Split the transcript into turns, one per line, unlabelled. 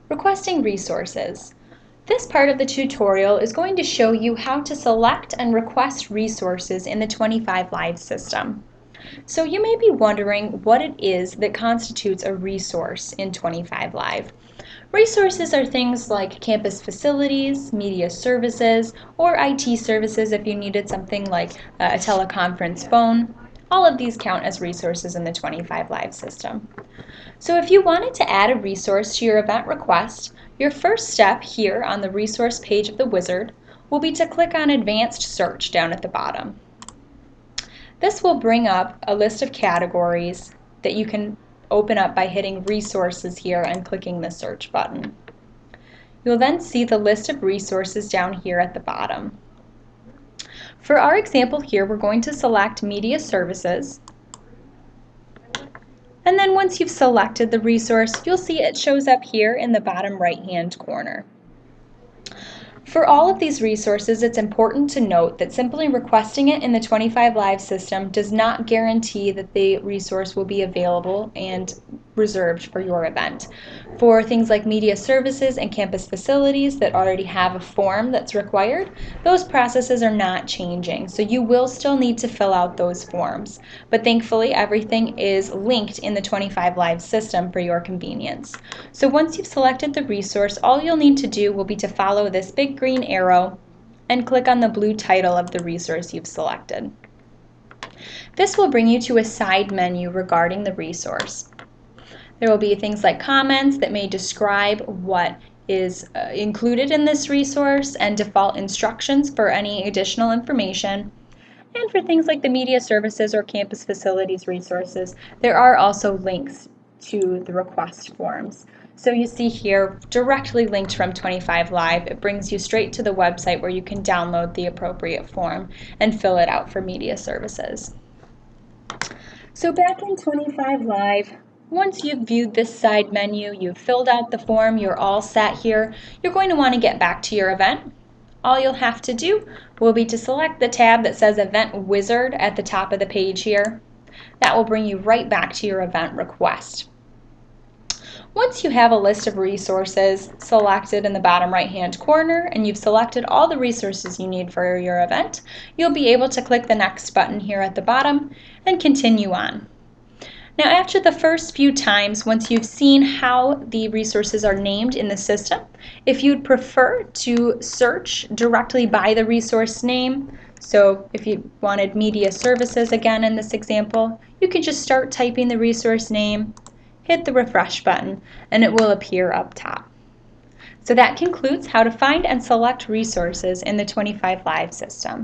Requesting resources. This part of the tutorial is going to show you how to select and request resources in the 25 Live system. So you may be wondering what it is that constitutes a resource in 25 Live. Resources are things like campus facilities, media services, or IT services if you needed something like a teleconference phone. All of these count as resources in the 25 Live system. So if you wanted to add a resource to your event request, your first step here on the resource page of the wizard will be to click on Advanced Search down at the bottom. This will bring up a list of categories that you can open up by hitting Resources here and clicking the Search button. You'll then see the list of resources down here at the bottom. For our example here, we're going to select Media Services. And then once you've selected the resource, you'll see it shows up here in the bottom right-hand corner. For all of these resources, it's important to note that simply requesting it in the 25 Live system does not guarantee that the resource will be available and reserved for your event. For things like media services and campus facilities that already have a form that's required, those processes are not changing, so you will still need to fill out those forms. But thankfully, everything is linked in the 25 Live system for your convenience. So once you've selected the resource, all you'll need to do will be to follow this big green arrow and click on the blue title of the resource you've selected. This will bring you to a side menu regarding the resource. There will be things like comments that may describe what is included in this resource and default instructions for any additional information. And for things like the media services or campus facilities resources, there are also links to the request forms. So you see here, directly linked from 25 Live, it brings you straight to the website where you can download the appropriate form and fill it out for media services. So back in 25 Live, once you've viewed this side menu, you've filled out the form, you're all set here, you're going to want to get back to your event. All you'll have to do will be to select the tab that says Event Wizard at the top of the page here. That will bring you right back to your event request. Once you have a list of resources selected in the bottom right-hand corner and you've selected all the resources you need for your event, you'll be able to click the Next button here at the bottom and continue on. Now after the first few times, once you've seen how the resources are named in the system, if you'd prefer to search directly by the resource name, so if you wanted media services again in this example, you can just start typing the resource name, hit the refresh button, and it will appear up top. So that concludes how to find and select resources in the 25 Live system.